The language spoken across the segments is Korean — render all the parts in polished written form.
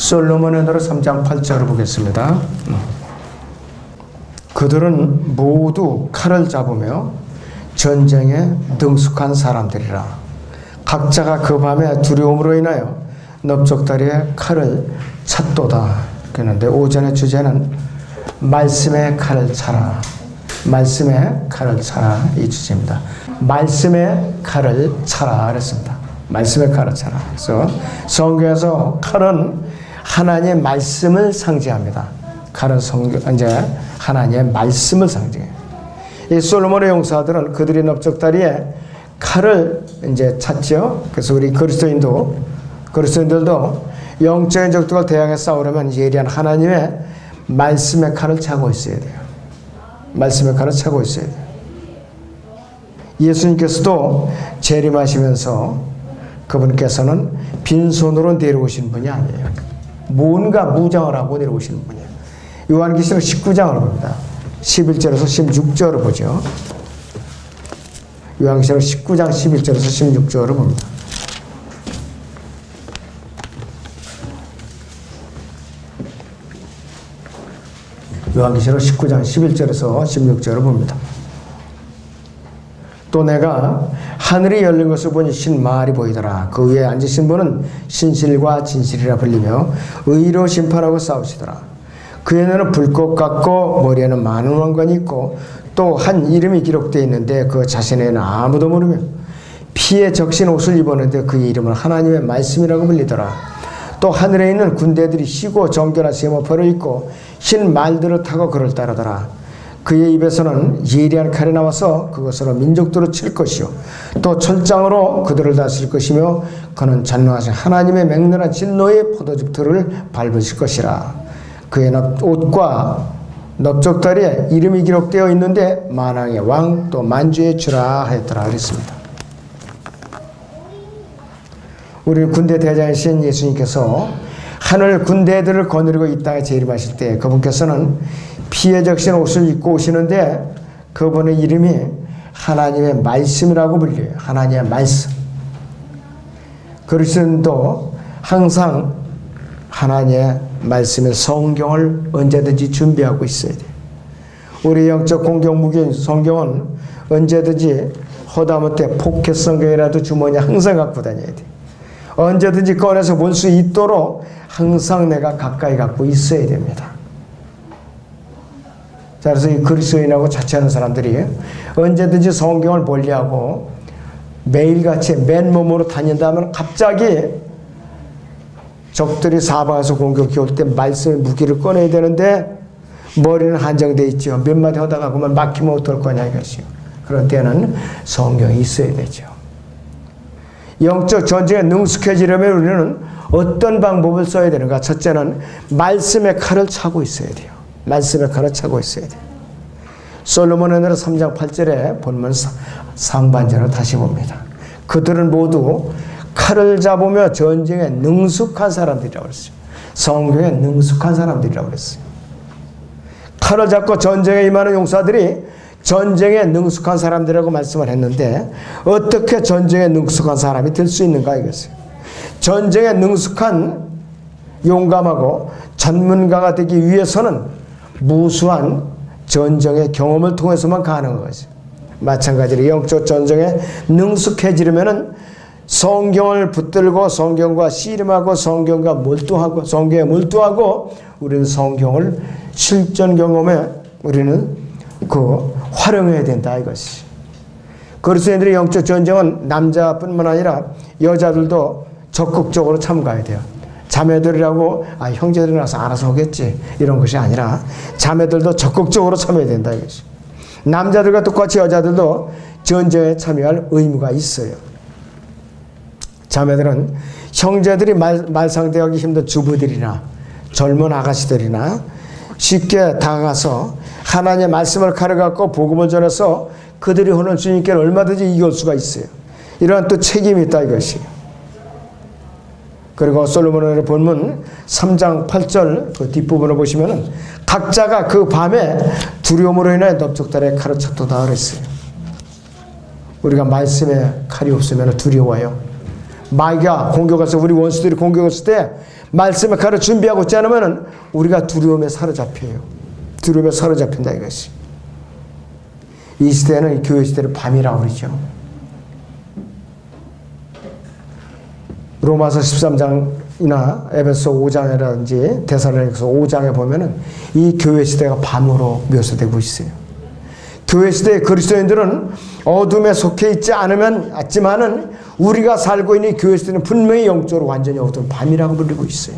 솔로몬의 노래 3장 8절을 보겠습니다. 그들은 모두 칼을 잡으며 전쟁에 능숙한 사람들이라. 각자가 그 밤에 두려움으로 인하여 넓적다리에 칼을 찼도다. 그런데 오전의 주제는 말씀의 칼을 차라. 말씀의 칼을 차라. 이 주제입니다. 말씀의 칼을 차라 그랬습니다. 말씀의 칼을 차라. 그래서 성경에서 칼은 하나님의 말씀을 상징합니다. 칼은 이제 하나님의 말씀을 상징해요. 이 솔로몬의 용사들은 그들이 넓적다리에 칼을 이제 찼죠. 그래서 우리 그리스도인들도 영적인 적들과 대항해 싸우려면 예리한 하나님의 말씀의 칼을 차고 있어야 돼요. 말씀의 칼을 차고 있어야 돼요. 예수님께서도 재림하시면서 그분께서는 빈손으로 내려오신 분이 아니에요. 뭔가 무장을 하고 내려오시는 분이에요. 요한계시록 19장을 봅니다. 11절에서 16절을 보죠. 요한계시록 19장 11절에서 16절을 봅니다. 요한계시록 19장 11절에서 16절을 봅니다. 또 내가 하늘이 열린 것을 보니 신말이 보이더라. 그 위에 앉으신 분은 신실과 진실이라 불리며 의로 심판하고 싸우시더라. 그의 눈은 불꽃 같고 머리에는 많은 왕관이 있고 또 한 이름이 기록되어 있는데 그 자신에는 아무도 모르며 피에 적신 옷을 입었는데 그의 이름은 하나님의 말씀이라고 불리더라. 또 하늘에 있는 군대들이 희고 정결한 세마포를 입고 흰 말들을 타고 그를 따르더라. 그의 입에서는 예리한 칼이 나와서 그것으로 민족들을 칠 것이요 또 철장으로 그들을 다스릴 것이며 그는 전능하신 하나님의 맹렬한 진노의 포도즙 틀을 밟으실 것이라. 그의 옷과 넓적다리에 이름이 기록되어 있는데 만왕의 왕 또 만주의 주라 하였더라 그랬습니다. 우리 군대 대장이신 예수님께서 하늘 군대들을 거느리고 이 땅에 재림하실 때 그분께서는 피에 적신 옷을 입고 오시는데 그분의 이름이 하나님의 말씀이라고 불려요. 하나님의 말씀. 그리스도인도 항상 하나님의 말씀의 성경을 언제든지 준비하고 있어야 돼요. 우리 영적 공격 무기인 성경은 언제든지 허다못해 포켓 성경이라도 주머니에 항상 갖고 다녀야 돼요. 언제든지 꺼내서 볼 수 있도록 항상 내가 가까이 갖고 있어야 됩니다. 자, 그래서 이 그리스도인하고 자취하는 사람들이 언제든지 성경을 본리하고 매일같이 맨몸으로 다닌다면 갑자기 적들이 사방에서 공격해 올 때 말씀의 무기를 꺼내야 되는데 머리는 한정되어 있죠. 몇 마디 하다가 그만 막히면 어떨 거냐 이것이요. 그런 때는 성경이 있어야 되죠. 영적 전쟁에 능숙해지려면 우리는 어떤 방법을 써야 되는가? 첫째는 말씀의 칼을 차고 있어야 돼요. 말씀의 칼을 차고 있어야 돼요. 솔로몬의 노래 3장 8절에 본문 상반절을 다시 봅니다. 그들은 모두 칼을 잡으며 전쟁에 능숙한 사람들이라고 그랬어요. 성경에 능숙한 사람들이라고 그랬어요. 칼을 잡고 전쟁에 임하는 용사들이 전쟁에 능숙한 사람들이라고 말씀을 했는데 어떻게 전쟁에 능숙한 사람이 될 수 있는가 이것이에요. 전쟁에 능숙한 용감하고 전문가가 되기 위해서는 무수한 전쟁의 경험을 통해서만 가능한 거죠. 마찬가지로 영적 전쟁에 능숙해지려면 성경을 붙들고 성경과 씨름하고 성경과 몰두하고 성경에 몰두하고 우리는 성경을 실전 경험에 우리는 활용해야 된다 이것이. 그리스도인들의 영적 전쟁은 남자뿐만 아니라 여자들도 적극적으로 참가해야 돼요. 자매들이라고 형제들이 나서 알아서 하겠지 이런 것이 아니라 자매들도 적극적으로 참여해야 된다 이것이. 남자들과 똑같이 여자들도 전쟁에 참여할 의무가 있어요. 자매들은 형제들이 말상대하기 힘든 주부들이나 젊은 아가씨들이나 쉽게 다가가서 하나님의 말씀을 가르쳐갖고 복음을 전해서 그들이 오는 주님께 얼마든지 이길 수가 있어요. 이러한 또 책임이 있다 이것이에요. 그리고 솔로몬의 본문 3장 8절 그 뒷부분을 보시면 각자가 그 밤에 두려움으로 인해 넓적다리에 칼을 찼도다 그랬어요. 우리가 말씀에 칼이 없으면 두려워요. 마귀가 공격해서 우리 원수들이 공격했을 때 말씀의 칼을 준비하고 있지 않으면 우리가 두려움에 사로잡혀요. 두려움에 사로잡힌다 이것이. 이 시대는 이 교회 시대를 밤이라고 그러죠. 로마서 13장이나 에베소 5장이라든지 데살로니가서 5장에 보면은 이 교회 시대가 밤으로 묘사되고 있어요. 교회 시대의 그리스도인들은 어둠에 속해 있지 않지만은 우리가 살고 있는 교회 시대는 분명히 영적으로 완전히 어두운 밤이라고 부르고 있어요.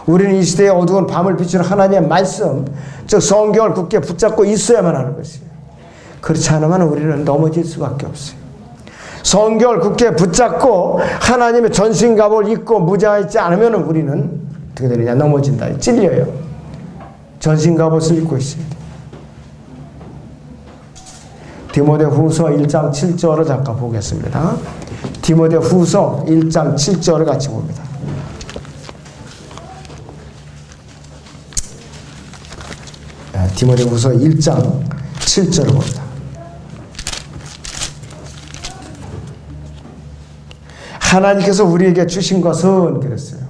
우리는 이 시대의 어두운 밤을 비추는 하나님의 말씀, 즉 성경을 굳게 붙잡고 있어야만 하는 것이에요. 그렇지 않으면 우리는 넘어질 수밖에 없어요. 성경을 굳게 붙잡고 하나님의 전신갑옷을 입고 무장하지 않으면 우리는 어떻게 되느냐? 넘어진다. 찔려요. 전신갑옷을 입고 있어야 돼요. 디모데후서 1장 7절을 잠깐 보겠습니다. 디모데후서 1장 7절을 같이 봅니다. 디모데후서 1장 7절을 봅니다. 하나님께서 우리에게 주신 것은 그랬어요.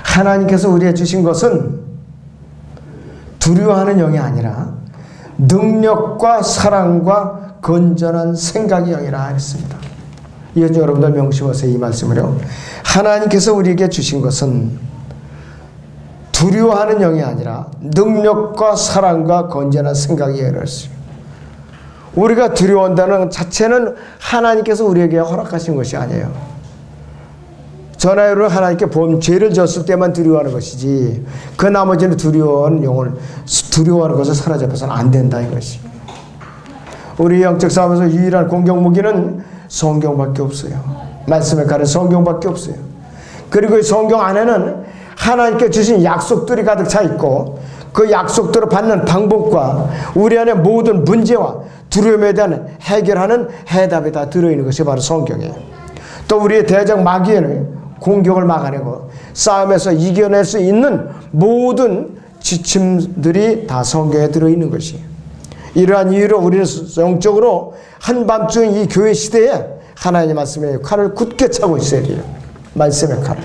하나님께서 우리에게 주신 것은 두려워하는 영이 아니라 능력과 사랑과 건전한 생각의 영이라 했습니다. 이것은 여러분들 명심하세요. 이 말씀을요. 하나님께서 우리에게 주신 것은 두려워하는 영이 아니라 능력과 사랑과 건전한 생각의 영이라 했어요. 우리가 두려워한다는 것 자체는 하나님께서 우리에게 허락하신 것이 아니에요. 저나 여러분 하나님께 죄를 졌을 때만 두려워하는 것이지 그 나머지는 두려워하는 것을 사로잡아서는 안 된다 이것이. 우리 영적 싸움에서 유일한 공격 무기는 성경밖에 없어요. 말씀에 가는 성경밖에 없어요. 그리고 이 성경 안에는 하나님께 주신 약속들이 가득 차 있고 그 약속들을 받는 방법과 우리 안에 모든 문제와 두려움에 대한 해결하는 해답이 다 들어있는 것이 바로 성경이에요. 또 우리의 대적 마귀의 공격을 막아내고 싸움에서 이겨낼 수 있는 모든 지침들이 다 성경에 들어있는 것이에요. 이러한 이유로 우리는 영적으로 한밤중 이 교회 시대에 하나님의 말씀의 칼을 굳게 차고 있어야 돼요. 말씀의 칼을.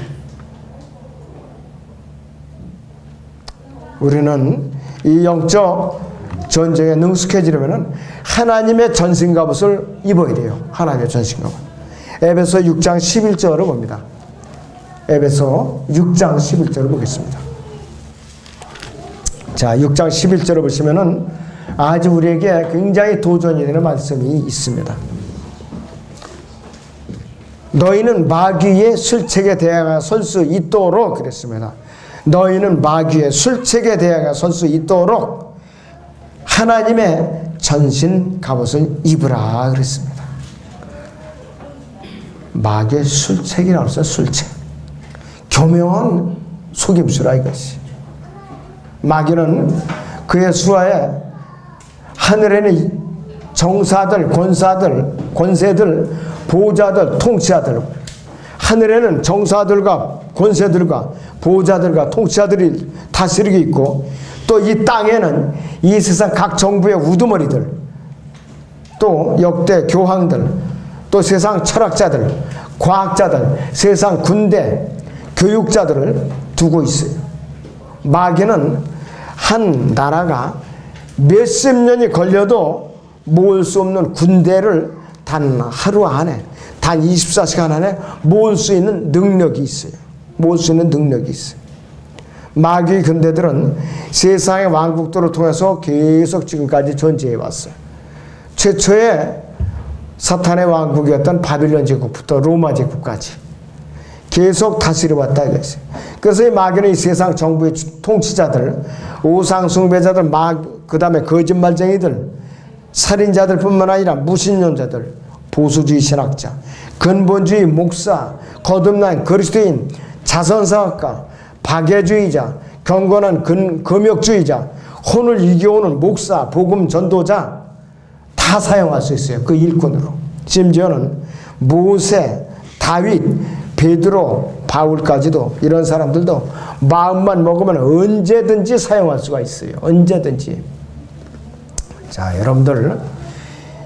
우리는 이 영적 전쟁에 능숙해지려면 하나님의 전신갑옷을 입어야 돼요. 하나님의 전신갑옷. 에베소 6장 11절을 봅니다. 에베소 6장 11절을 보겠습니다. 자, 6장 11절을 보시면은 아주 우리에게 굉장히 도전이 되는 말씀이 있습니다. 너희는 마귀의 술책에 대항하여 설 수 있도록 그랬습니다. 너희는 마귀의 술책에 대항하여 설 수 있도록 하나님의 전신 갑옷을 입으라 그랬습니다. 마귀의 술책이라고 했어요. 술책. 교묘한 속임수라 이것이. 마귀는 그의 수하에 하늘에는 정사들, 권사들, 권세들, 보호자들, 통치자들, 하늘에는 정사들과 권세들과 보호자들과 통치자들이 다스리고 있고 또 이 땅에는 이 세상 각 정부의 우두머리들, 또 역대 교황들, 또 세상 철학자들, 과학자들, 세상 군대, 교육자들을 두고 있어요. 마귀는 한 나라가 몇십 년이 걸려도 모을 수 없는 군대를 단 하루 안에, 단 24시간 안에 모을 수 있는 능력이 있어요. 모을 수 있는 능력이 있어요. 마귀의 군대들은 세상의 왕국들을 통해서 계속 지금까지 존재해 왔어요. 최초의 사탄의 왕국이었던 바빌론 제국부터 로마 제국까지 계속 다스려 왔다 이것이. 그래서 이 마귀는 이 세상 정부의 통치자들, 우상 숭배자들, 그 다음에 거짓말쟁이들, 살인자들 뿐만 아니라 무신론자들, 보수주의 신학자, 근본주의 목사, 거듭난 그리스도인, 자선사학가, 박애주의자, 경건한 금욕주의자, 혼을 이겨오는 목사, 복음 전도자 다 사용할 수 있어요. 그 일꾼으로. 심지어는 모세, 다윗, 베드로, 바울까지도 이런 사람들도 마음만 먹으면 언제든지 사용할 수가 있어요. 언제든지. 자, 여러분들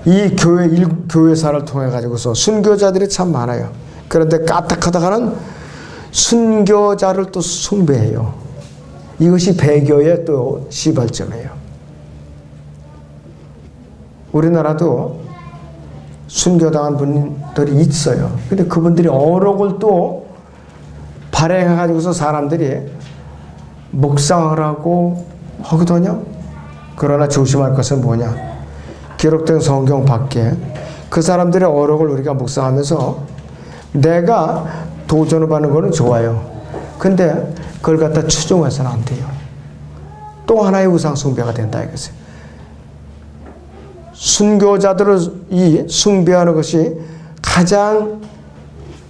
이 교회사를 통해 가지고서 순교자들이 참 많아요. 그런데 까딱하다가는 순교자를 또 숭배해요. 이것이 배교의 또 시발점이에요. 우리나라도 순교당한 분들이 있어요. 근데 그분들이 어록을 또 발행해가지고서 사람들이 묵상하라고 하거든요. 그러나 조심할 것은 뭐냐? 기록된 성경 밖에 그 사람들의 어록을 우리가 묵상하면서 내가 도전을 받는 거는 좋아요. 근데 그걸 갖다 추종해서는 안 돼요. 또 하나의 우상 숭배가 된다 이거죠. 순교자들을 이 숭배하는 것이 가장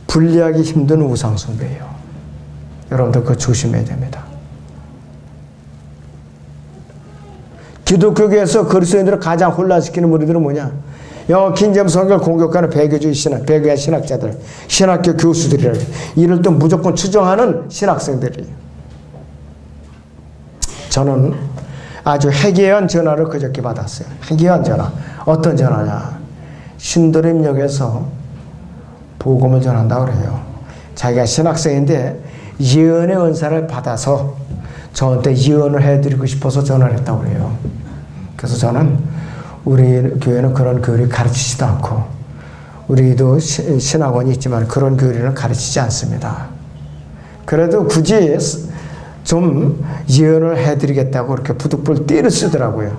분리하기 힘든 우상 숭배예요. 여러분들 그거 조심해야 됩니다. 기독교계에서 그리스도인들을 가장 혼란시키는 무리들은 뭐냐? 킹제임스 성경을 공격하는 배교주의 신학, 배교의 신학자들, 신학교 교수들이라 이를 또 무조건 추정하는 신학생들이에요. 저는 아주 해괴한 전화를 그저께 받았어요. 해괴한 전화. 어떤 전화냐? 신도림역에서 복음을 전한다고 그래요. 자기가 신학생인데 예언의 은사를 받아서 저한테 예언을 해드리고 싶어서 전화를 했다고 그래요. 그래서 저는 우리 교회는 그런 교리를 가르치지도 않고 우리도 신학원이 있지만 그런 교리를 가르치지 않습니다. 그래도 굳이 좀 예언을 해드리겠다고 이렇게 부득불 띠를 쓰더라고요.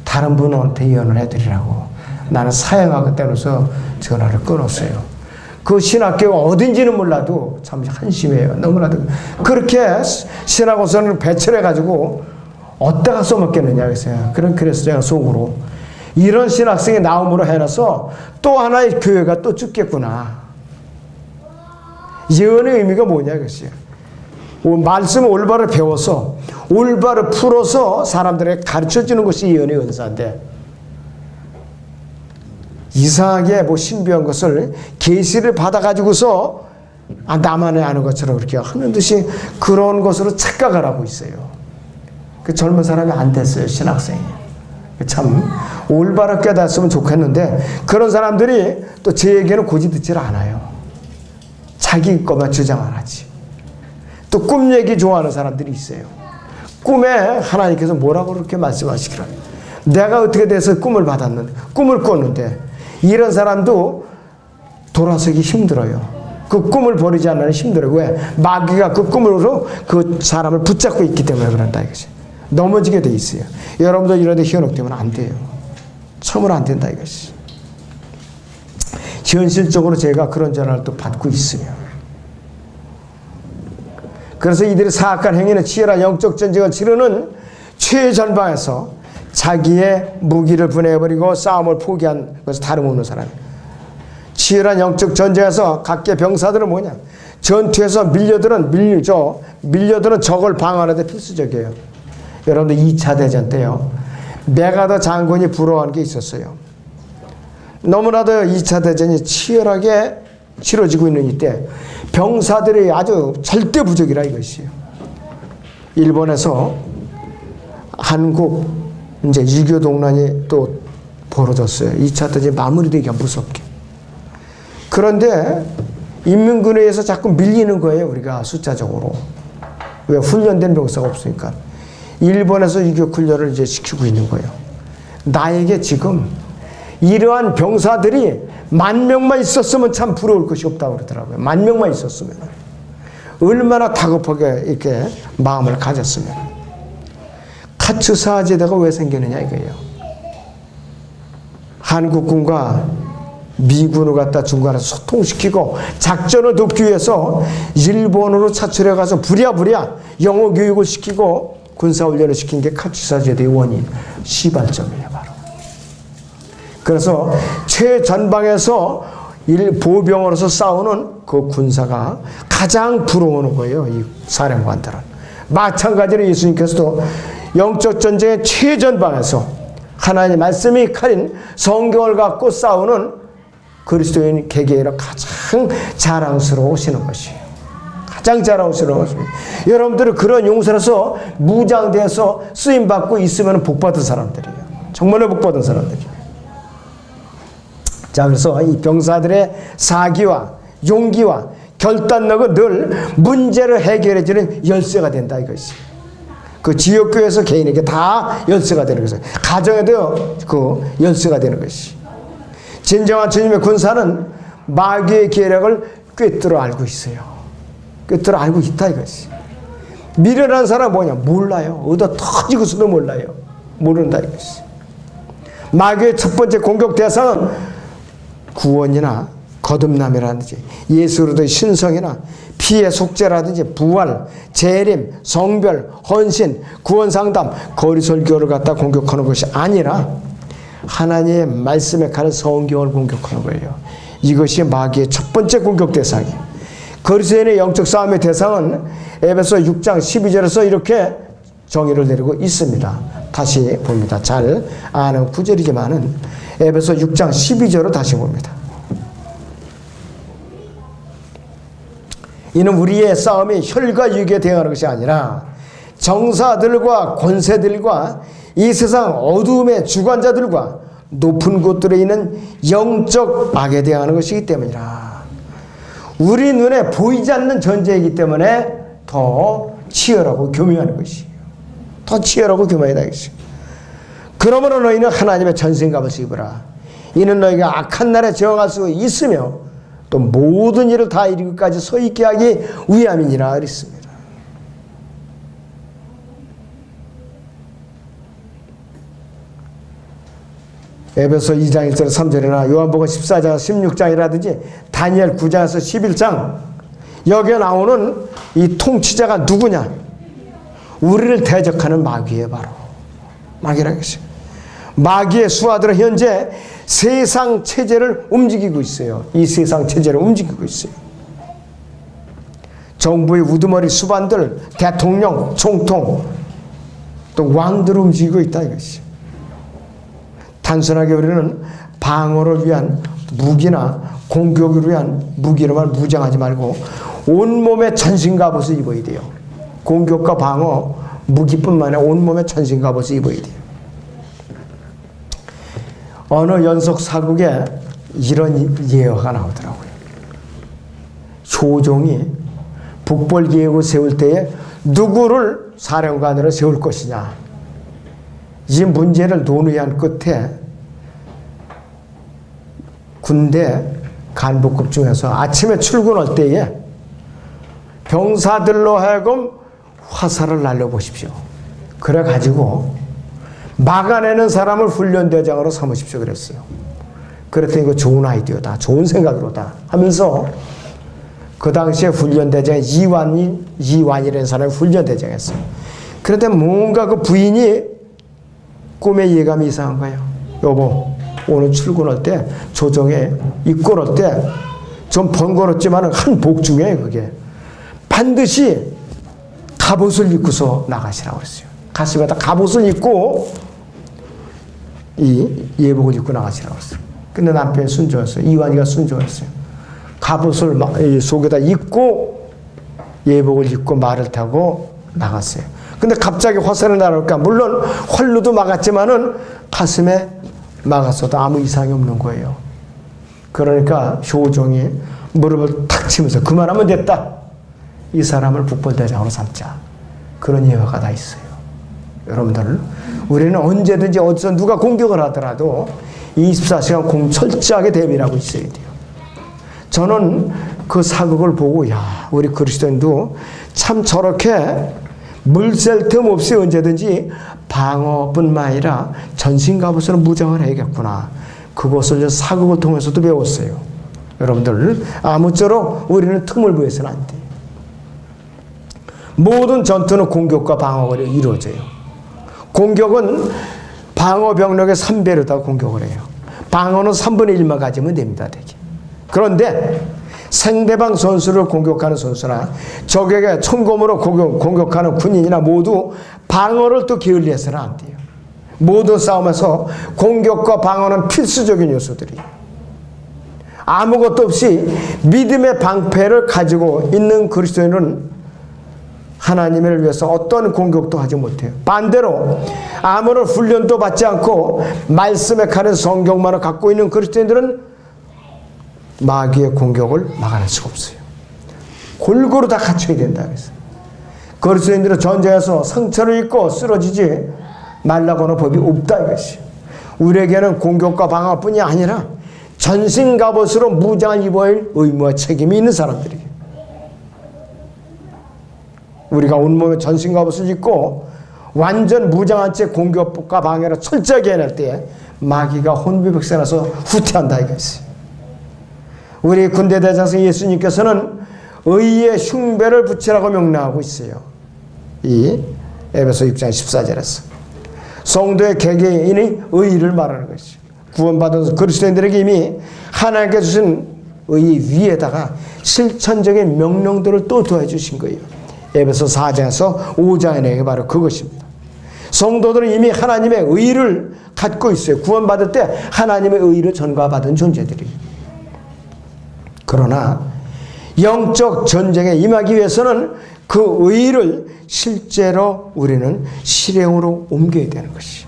다른 분한테 예언을 해드리라고. 나는 사양하겠다면서 전화를 끊었어요. 그 신학교가 어딘지는 몰라도 참 한심해요. 너무나도. 그렇게 신학원선을 배출해가지고 어디다가 써먹겠느냐 그랬어요. 그래서 제가 속으로 이런 신학생이 나옴으로 해놔서 또 하나의 교회가 또 죽겠구나. 예언의 의미가 뭐냐 그랬어요. 말씀을 올바로 배워서 올바로 풀어서 사람들에게 가르쳐주는 것이 예언의 은사인데 이상하게 뭐 신비한 것을 계시를 받아가지고서 나만이 아는 것처럼 그렇게 하는 듯이 그런 것으로 착각을 하고 있어요. 그 젊은 사람이 안 됐어요. 신학생이. 참 올바로 깨닫으면 좋겠는데 그런 사람들이 또 제 얘기는 고지 듣질 않아요. 자기 것만 주장을 하지. 또 꿈 얘기 좋아하는 사람들이 있어요. 꿈에 하나님께서 뭐라고 그렇게 말씀하시기를 내가 어떻게 돼서 꿈을 받았는데 꿈을 꿨는데 이런 사람도 돌아서기 힘들어요. 그 꿈을 버리지 않으면 힘들어요. 왜? 마귀가 그 꿈으로 그 사람을 붙잡고 있기 때문에 그런다 이거지. 넘어지게 돼 있어요. 여러분들 이런 데 현혹되면 안 돼요. 처음으로 안 된다 이것이. 현실적으로 제가 그런 전화를 또 받고 있어요. 그래서 이들의 사악한 행위는 치열한 영적 전쟁을 치르는 최전방에서 자기의 무기를 분해해버리고 싸움을 포기한 것은 다름없는 사람이에요. 치열한 영적 전쟁에서 각계 병사들은 뭐냐? 전투에서 밀려드는 적을 방어하는 데 필수적이에요. 여러분들 2차 대전 때요. 메가더 장군이 부러워한 게 있었어요. 너무나도 2차 대전이 치열하게 치러지고 있는 이때 병사들이 아주 절대 부족이라 이것이에요. 일본에서 한국 이제 유교 동란이 또 벌어졌어요. 2차 대전이 마무리되기가 무섭게. 그런데 인민군에 의해서 자꾸 밀리는 거예요. 우리가 숫자적으로. 왜? 훈련된 병사가 없으니까. 일본에서 유교 훈련을 이제 시키고 있는 거예요. 나에게 지금 이러한 병사들이 10,000명만 있었으면 참 부러울 것이 없다고 그러더라고요. 10,000명만 있었으면. 얼마나 다급하게 이렇게 마음을 가졌으면. 카츠사 제도가 왜 생기느냐 이거예요. 한국군과 미군을 갖다 중간에서 소통시키고 작전을 돕기 위해서 일본으로 차출해 가서 부랴부랴 영어 교육을 시키고 군사훈련을 시킨 게 카츠사 제도의 원인, 시발점이에요 바로. 그래서 최전방에서 보병으로서 싸우는 그 군사가 가장 부러워하는 거예요. 이 사령관들은. 마찬가지로 예수님께서도 영적 전쟁의 최전방에서 하나님의 말씀이 칼인 성경을 갖고 싸우는 그리스도인 개개인으로 가장 자랑스러우시는 것이에요. 가장 자랑스러운 것입니다. 여러분들은 그런 용사로서 무장돼서 쓰임받고 있으면 복받은 사람들이에요. 정말로 복받은 사람들이에요. 자, 그래서 이 병사들의 사기와 용기와 결단력은 늘 문제를 해결해주는 열쇠가 된다 이것이. 그 지역교회에서 개인에게 다 열쇠가 되는 것이. 가정에도 그 열쇠가 되는 것이. 진정한 주님의 군사는 마귀의 계략을 꿰뚫어 알고 있어요. 꿰뚫어 알고 있다 이것이. 미련한 사람 뭐냐? 몰라요. 어디다 터지고서도 몰라요. 모른다 이것이. 마귀의 첫 번째 공격 대상은 구원이나 거듭남이라든지 예수로도의 신성이나 피의 속죄라든지 부활, 재림, 성별, 헌신, 구원상담, 거리설교를 갖다 공격하는 것이 아니라 하나님의 말씀에 가는 성경을 공격하는 거예요. 이것이 마귀의 첫 번째 공격 대상이에요. 그리스도인의 영적 싸움의 대상은 에베소 6장 12절에서 이렇게 정의를 내리고 있습니다. 다시 봅니다. 잘 아는 구절이지만은 에베소 6장 12절을 다시 봅니다. 이는 우리의 싸움이 혈과 육에 대응하는 것이 아니라 정사들과 권세들과 이 세상 어두움의 주관자들과 높은 곳들에 있는 영적 악에 대응하는 것이기 때문이라. 우리 눈에 보이지 않는 전쟁이기 때문에 더 치열하고 교묘한 것이에요. 더 치열하고 교묘하다 이것이에요. 그러므로 너희는 하나님의 전신갑옷을 입으라. 이는 너희가 악한 날에 저항할 수 있으며 또 모든 일을 다 이루기까지 서 있게 하기 위함이니라 그랬습니다. 에베소 2장 1절 3절이나 요한복음 14장 16장이라든지 다니엘 9장에서 11장 여기에 나오는 이 통치자가 누구냐? 우리를 대적하는 마귀예요. 바로 마귀라고 했어요. 마귀의 수하들은 현재 세상 체제를 움직이고 있어요. 이 세상 체제를 움직이고 있어요. 정부의 우두머리 수반들, 대통령, 총통, 또 왕들을 움직이고 있다 이것이. 단순하게 우리는 방어를 위한 무기나 공격을 위한 무기로만 무장하지 말고 온몸에 전신갑옷을 입어야 돼요. 공격과 방어, 무기뿐만 아니라 온몸에 전신갑옷을 입어야 돼요. 어느 연속 사극에 이런 예화가 나오더라고요. 조종이 북벌 계획을 세울 때에 누구를 사령관으로 세울 것이냐. 이 문제를 논의한 끝에 군대 간부급 중에서 아침에 출근할 때에 병사들로 하여금 화살을 날려보십시오. 그래가지고 막아내는 사람을 훈련대장으로 삼으십시오 그랬어요. 그랬더니 이거 좋은 아이디어다. 좋은 생각으로다 하면서 그 당시에 훈련대장이 이완이라는 사람이 훈련대장이었어요. 그런데 뭔가 그 부인이 꿈의 예감이 이상한 거예요. 여보, 오늘 출근할 때 조정에 입고 올 때 좀 번거롭지만 한 복 중에 그게 반드시 갑옷을 입고서 나가시라고 그랬어요. 가슴에다 갑옷을 입고 이 예복을 입고 나가시라고 했어요. 근데 남편이 순종했어요. 이완이가 순종했어요. 갑옷을 속에다 입고 예복을 입고 말을 타고 나갔어요. 근데 갑자기 화살을 날아올까 물론 활로도 막았지만은 가슴에 막았어도 아무 이상이 없는 거예요. 그러니까 효종이 무릎을 탁 치면서 그만하면 됐다. 이 사람을 북벌대장으로 삼자. 그런 예화가 다 있어요. 여러분들, 우리는 언제든지 어디서 누가 공격을 하더라도 24시간 철저하게 대비하고 있어야 돼요. 저는 그 사극을 보고 야, 우리 그리스도인도 참 저렇게 물샐 틈 없이 언제든지 방어뿐만 아니라 전신갑옷으로 무장을 해야겠구나. 그것을 사극을 통해서도 배웠어요. 여러분들, 아무쪼록 우리는 틈을 보여서는 안 돼요. 모든 전투는 공격과 방어가 이루어져요. 공격은 방어 병력의 3배로다 공격을 해요. 방어는 3분의 1만 가지면 됩니다. 되게. 그런데 상대방 선수를 공격하는 선수나 적에게 총검으로 공격하는 군인이나 모두 방어를 또 게을리해서는 안 돼요. 모든 싸움에서 공격과 방어는 필수적인 요소들이에요. 아무것도 없이 믿음의 방패를 가지고 있는 그리스도인은 하나님을 위해서 어떤 공격도 하지 못해요. 반대로 아무런 훈련도 받지 않고 말씀에 가는 성경만을 갖고 있는 그리스도인들은 마귀의 공격을 막아낼 수가 없어요. 골고루 다 갖춰야 된다 그랬어요. 그리스도인들은 전쟁에서 상처를 입고 쓰러지지 말라고는 법이 없다 이것이요. 우리에게는 공격과 방어뿐이 아니라 전신갑옷으로 무장을 입어야 할 의무와 책임이 있는 사람들이에요. 우리가 온몸에 전신갑옷을 입고 완전 무장한 채 공격과 방해를 철저하게 해낼 때 마귀가 혼비백산해서 후퇴한다 이것이요. 우리 군대 대장성 예수님께서는 의의 흉배를 붙이라고 명령하고 있어요. 이 에베소 6장 14절에서 성도의 개개인이 의를 말하는 것이죠. 구원받은 그리스도인들에게 이미 하나님께 주신 의 위에다가 실천적인 명령들을 또 더해주신 거예요. 에베소 4장에서 5장에 내게 바로 그것입니다. 성도들은 이미 하나님의 의를 갖고 있어요. 구원받을 때 하나님의 의를 전가받은 존재들이. 그러나 영적 전쟁에 임하기 위해서는 그 의를 실제로 우리는 실행으로 옮겨야 되는 것이에요.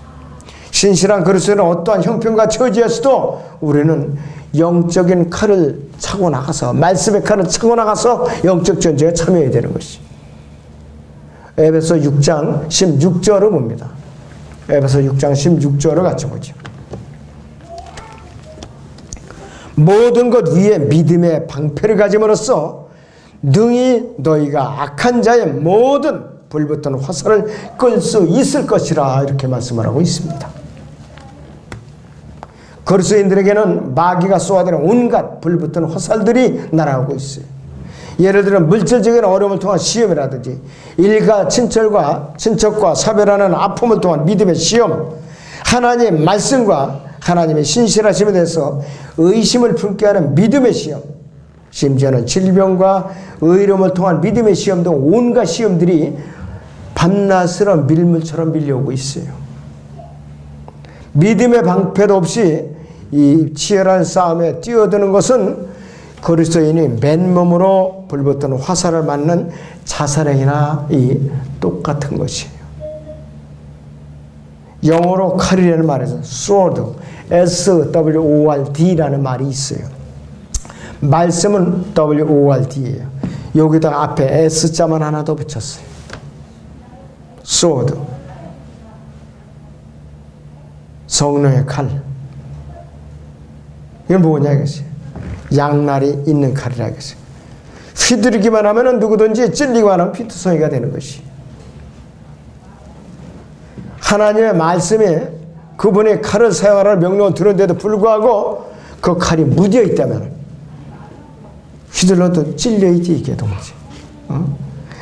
신실한 그리스도인은 어떠한 형편과 처지에서도 우리는 영적인 칼을 차고 나가서 말씀의 칼을 차고 나가서 영적 전쟁에 참여해야 되는 것이에요. 에베소 6장 16절을 봅니다. 에베소 6장 16절을 같이 보죠. 모든 것 위에 믿음의 방패를 가짐으로써 능히 너희가 악한 자의 모든 불붙은 화살을 끌 수 있을 것이라 이렇게 말씀을 하고 있습니다. 그리스도인들에게는 마귀가 쏘아대는 온갖 불붙은 화살들이 날아오고 있어요. 예를 들어 물질적인 어려움을 통한 시험이라든지 일가 친척과 사별하는 아픔을 통한 믿음의 시험, 하나님의 말씀과 하나님의 신실하심에 대해서 의심을 품게 하는 믿음의 시험, 심지어는 질병과 의로움을 통한 믿음의 시험 등 온갖 시험들이 밤낮으로 밀물처럼 밀려오고 있어요. 믿음의 방패도 없이 이 치열한 싸움에 뛰어드는 것은 그리스도인이 맨몸으로 불붙은 화살을 맞는 자살행위나 똑같은 것이에요. 영어로 칼이라는 말에서 sword, S-W-O-R-D라는 말이 있어요. 말씀은 W-O-R-D예요. 여기다가 앞에 S자만 하나 더 붙였어요. sword, 성령의 칼. 이건 뭐냐 이것이. 양날이 있는 칼이라 이것이. 휘두르기만 하면 누구든지 찔리기만 하면 피투성이가 되는 것이. 하나님의 말씀에 그분의 칼을 사용하라는 명령을 들었는데도 불구하고 그 칼이 무뎌 있다면 휘둘러도 찔려있지 이게 도무지.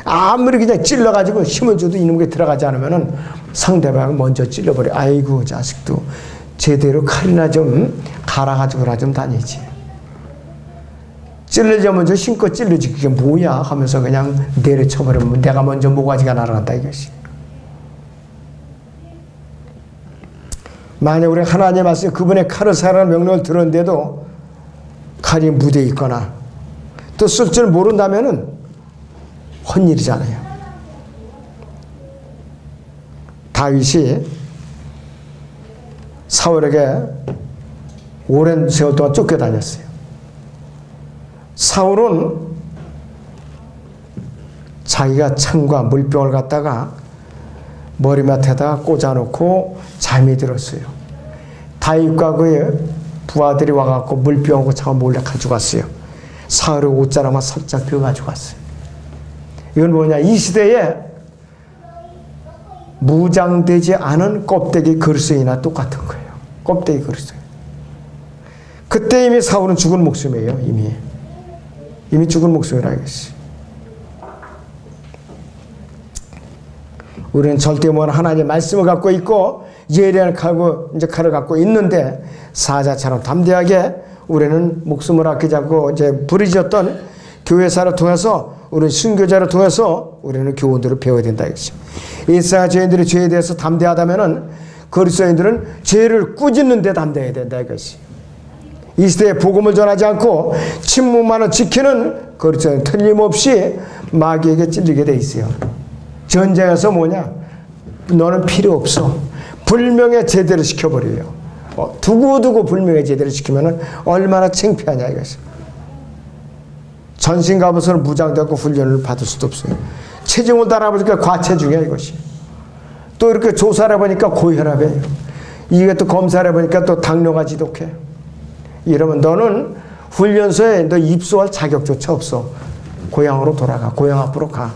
아무리 그냥 찔러가지고 힘을 줘도 이놈에 들어가지 않으면 상대방을 먼저 찔러버려. 아이고 자식도 제대로 칼이나 좀 갈아가지고라 좀 다니지. 찔르자면 저 힘껏 찔르지 그게 뭐야 하면서 그냥 내려쳐버리면 내가 먼저 모가지가 날아간다 이것이. 만약 우리 하나님 말씀 그분의 칼을 사라는 명령을 들었는데도 칼이 무뎌 있거나 또 쓸 줄 모른다면은 헛일이잖아요. 다윗이 사울에게 오랜 세월 동안 쫓겨다녔어요. 사울은 자기가 창과 물병을 갖다가 머리맡에다 꽂아놓고 잠이 들었어요. 다윗과 그의 부하들이 와갖고 물병하고 창을 몰래 가지고 갔어요. 사울의 옷자락만 살짝 펴 가지고 갔어요. 이건 뭐냐, 이 시대에 무장되지 않은 껍데기 그리스도인이나 똑같은 거예요. 껍데기 그리스도인. 그때 이미 사울은 죽은 목숨이에요. 이미 죽은 목숨이라 이것이. 우리는 절대 모르는 하나님의 말씀을 갖고 있고 예리한 칼을 갖고 있는데 사자처럼 담대하게 우리는 목숨을 아끼지 않고 이제 부르짖었던 교회사를 통해서 우리는 순교자를 통해서 우리는 교훈들을 배워야 된다 이것이. 이스라엘 죄인들이 죄에 대해서 담대하다면은 그리스도인들은 죄를 꾸짖는 데 담대해야 된다 이것이. 이 시대에 복음을 전하지 않고 침묵만을 지키는 그리스도인 틀림없이 마귀에게 찔리게 돼 있어요. 전쟁에서 뭐냐? 너는 필요 없어. 불명예 제대로 시켜버려요. 두고두고 불명예 제대로 시키면 얼마나 창피하냐 이것이. 전신 갑옷으로 무장되고 훈련을 받을 수도 없어요. 체중을 달아보니까 과체중이야 이것이. 또 이렇게 조사를 해보니까 고혈압이에요. 이게 또 검사를 해보니까 또 당뇨가 지독해. 이러면 너는 훈련소에 너 입소할 자격조차 없어. 고향으로 돌아가. 고향 앞으로 가.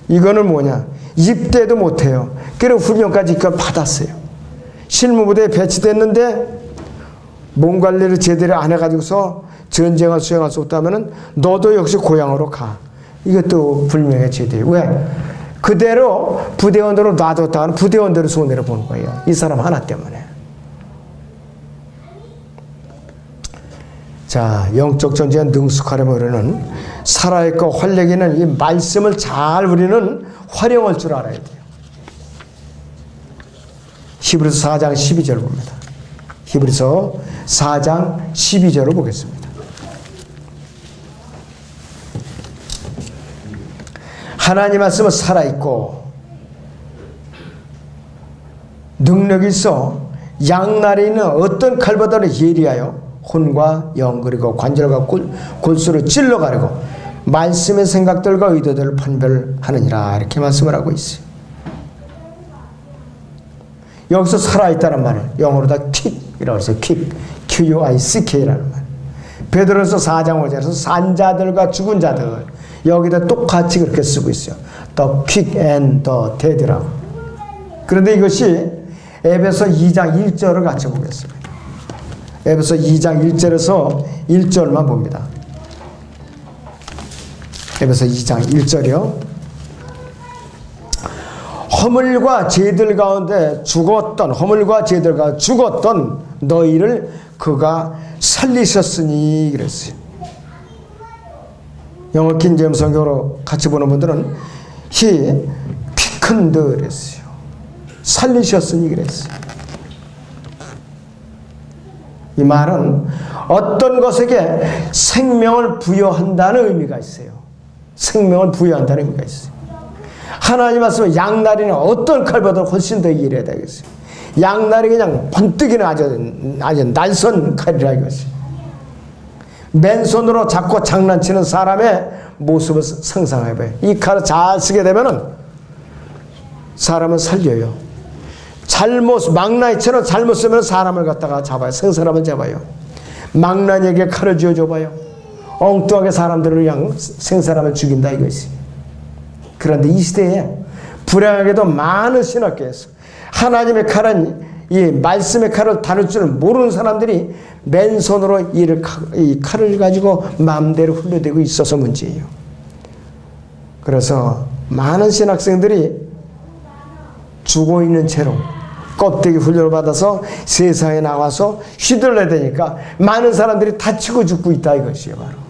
이거는 뭐냐? 입대도 못해요. 그리고 훈련까지 이걸 받았어요. 실무부대에 배치됐는데 몸 관리를 제대로 안 해가지고서 전쟁을 수행할 수 없다면 너도 역시 고향으로 가. 이것도 불명예 제도예요. 왜? 그대로 부대원으로 놔뒀다가는 부대원대로 손해를 보는 거예요. 이 사람 하나 때문에. 자, 영적 전쟁에 능숙하려면 우리는 살아있고 활력있는 이 말씀을 잘 우리는 활용할 줄 알아야 돼요. 히브리서 4장 12절 봅니다. 히브리서 4장 12절을 보겠습니다. 하나님 말씀은 살아있고 능력이 있어 양날에 있는 어떤 칼보다도 예리하여 혼과 영 그리고 관절과 골수를 찔러가리고 말씀의 생각들과 의도들을 판별하느니라 이렇게 말씀을 하고 있어요. 여기서 살아있다는 말을 영어로 다 킥이라고 해서 킥, Q-U-I-C-K라는 말. 베드로서 4장 5절에서 산자들과 죽은 자들 여기다 똑같이 그렇게 쓰고 있어요. The quick and the dead라고. 그런데 이것이 에베소 2장 1절을 같이 보겠습니다. 에베소 2장 1절에서 1절만 봅니다. 에베소 2장 1절이요. 허물과 죄들 가운데 죽었던 허물과 죄들 가운데 죽었던 너희를 그가 살리셨으니 그랬어요. 영어 킹제임 성경으로 같이 보는 분들은 He quickened 그랬어요. 살리셨으니 그랬어요. 이 말은 어떤 것에게 생명을 부여한다는 의미가 있어요. 생명을 부여한다는 의미가 있어요. 하나님 말씀은 양날이는 어떤 칼보다 훨씬 더 일해야 되겠어요. 양날이 그냥 번뜩이는 아주 날선 칼이라 이것이. 맨손으로 잡고 장난치는 사람의 모습을 상상해봐요. 이 칼을 잘 쓰게 되면은 사람을 살려요. 망나니처럼 잘못 쓰면 사람을 갖다가 잡아요. 생사람을 잡아요. 망나니에게 칼을 쥐어줘봐요. 엉뚱하게 사람들을 그냥 생사람을 죽인다 이것이. 그런데 이 시대에 불행하게도 많은 신학교에서 하나님의 칼은 이 말씀의 칼을 다룰 줄 모르는 사람들이 맨손으로 이 칼을 가지고 마음대로 흘려대고 있어서 문제예요. 그래서 많은 신학생들이 죽어있는 채로 껍데기 훈련을 받아서 세상에 나와서 휘둘러야 되니까 많은 사람들이 다치고 죽고 있다 이것이에요. 바로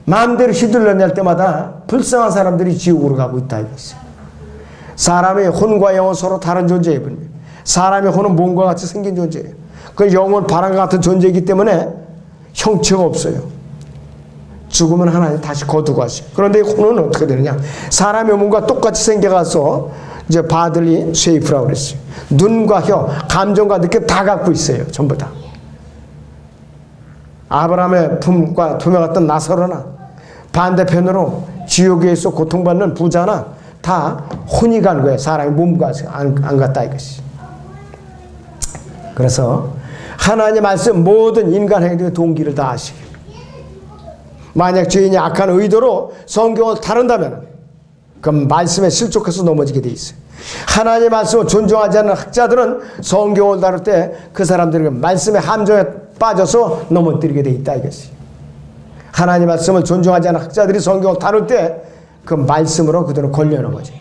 마음대로 휘둘러낼 때마다 불쌍한 사람들이 지옥으로 가고 있다 이것이에요. 사람의 혼과 영은 서로 다른 존재예요. 사람의 혼은 몸과 같이 생긴 존재예요. 그 영은 바람과 같은 존재이기 때문에 형체가 없어요. 죽으면 하나님 다시 거두고 하세요. 그런데 혼은 어떻게 되느냐? 사람의 몸과 똑같이 생겨가서 이제 바들리 쉐이프라고 그랬어요. 눈과 혀, 감정과 느낌 다 갖고 있어요. 전부 다. 아브라함의 품과 투명했던 나사로나 반대편으로 지옥에서 고통받는 부자나 다 혼이 간 거예요. 사람의 몸과 안 갔다 이것이. 그래서 하나님 말씀 모든 인간 행동의 동기를 다 아시고 만약 죄인이 악한 의도로 성경을 다룬다면 그럼 말씀에 실족해서 넘어지게 돼 있어요. 하나님의 말씀을 존중하지 않는 학자들은 성경을 다룰 때 그 사람들은 말씀의 함정에 빠져서 넘어뜨리게 돼 있다 이것이. 하나님의 말씀을 존중하지 않는 학자들이 성경을 다룰 때 그 말씀으로 그들은 걸려는 거지.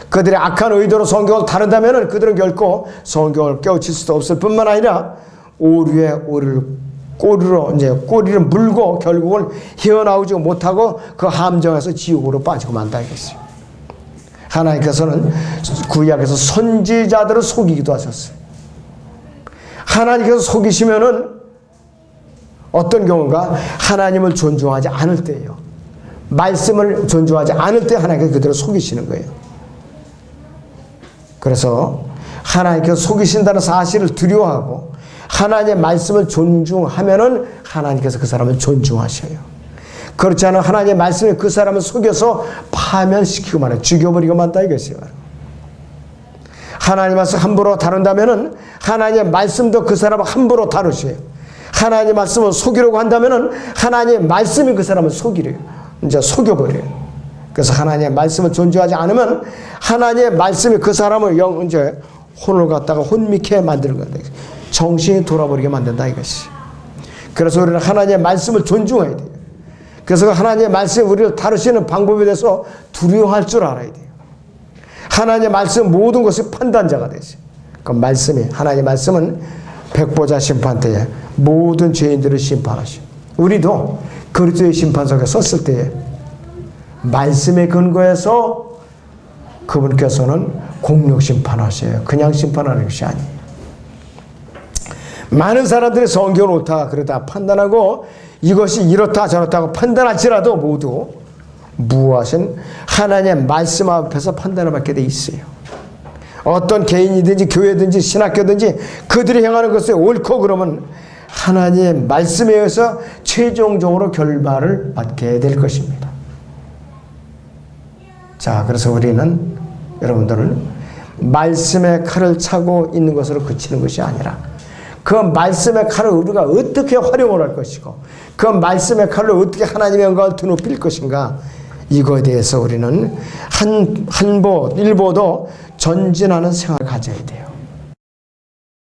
그들의 악한 의도로 성경을 다룬다면 그들은 결코 성경을 깨우칠 수도 없을 뿐만 아니라 오류에 꼬리를 물고 결국은 헤어나오지 못하고 그 함정에서 지옥으로 빠지고 만다 이것이에요. 하나님께서는 구약에서 선지자들을 속이기도 하셨어요. 하나님께서 속이시면은 어떤 경우가 하나님을 존중하지 않을 때예요. 말씀을 존중하지 않을 때 하나님께서 그들을 속이시는 거예요. 그래서 하나님께서 속이신다는 사실을 두려워하고 하나님의 말씀을 존중하면은 하나님께서 그 사람을 존중하셔요. 그렇지 않으면 하나님의 말씀이 그 사람을 속여서 파면시키고 말해요. 죽여버리고 만다 이것이에요. 하나님 말씀 함부로 다룬다면은 하나님의 말씀도 그 사람을 함부로 다루셔요. 하나님의 말씀을 속이려고 한다면은 하나님의 말씀이 그 사람을 속이래요. 이제 속여버려요. 그래서 하나님의 말씀을 존중하지 않으면 하나님의 말씀이 그 사람을 이제 혼을 갖다가 혼미케 만드는 거다. 정신이 돌아버리게 만든다 이것이. 그래서 우리는 하나님의 말씀을 존중해야 돼요. 그래서 하나님의 말씀이 우리를 다루시는 방법에 대해서 두려워할 줄 알아야 돼요. 하나님의 말씀 모든 것의 판단자가 되세요. 그 말씀이 하나님의 말씀은 백보자 심판 때에 모든 죄인들을 심판하시오. 우리도 그리스도의 심판석에 섰을 때에 말씀에 근거해서 그분께서는 공력 심판하셔요. 그냥 심판하는 것이 아니에요. 많은 사람들이 성경을 옳다 그러다 판단하고 이것이 이렇다 저렇다고 판단할지라도 모두 무엇인 하나님의 말씀 앞에서 판단을 받게 돼 있어요. 어떤 개인이든지 교회든지 신학교든지 그들이 행하는 것이 옳고 그러면 하나님의 말씀에 의해서 최종적으로 결말을 받게 될 것입니다. 자, 그래서 우리는 여러분들은 말씀의 칼을 차고 있는 것으로 그치는 것이 아니라 그 말씀의 칼을 우리가 어떻게 활용을 할 것이고 그 말씀의 칼로 어떻게 하나님의 영광을 드높일 것인가, 이거에 대해서 우리는 일보도 전진하는 생활을 가져야 돼요.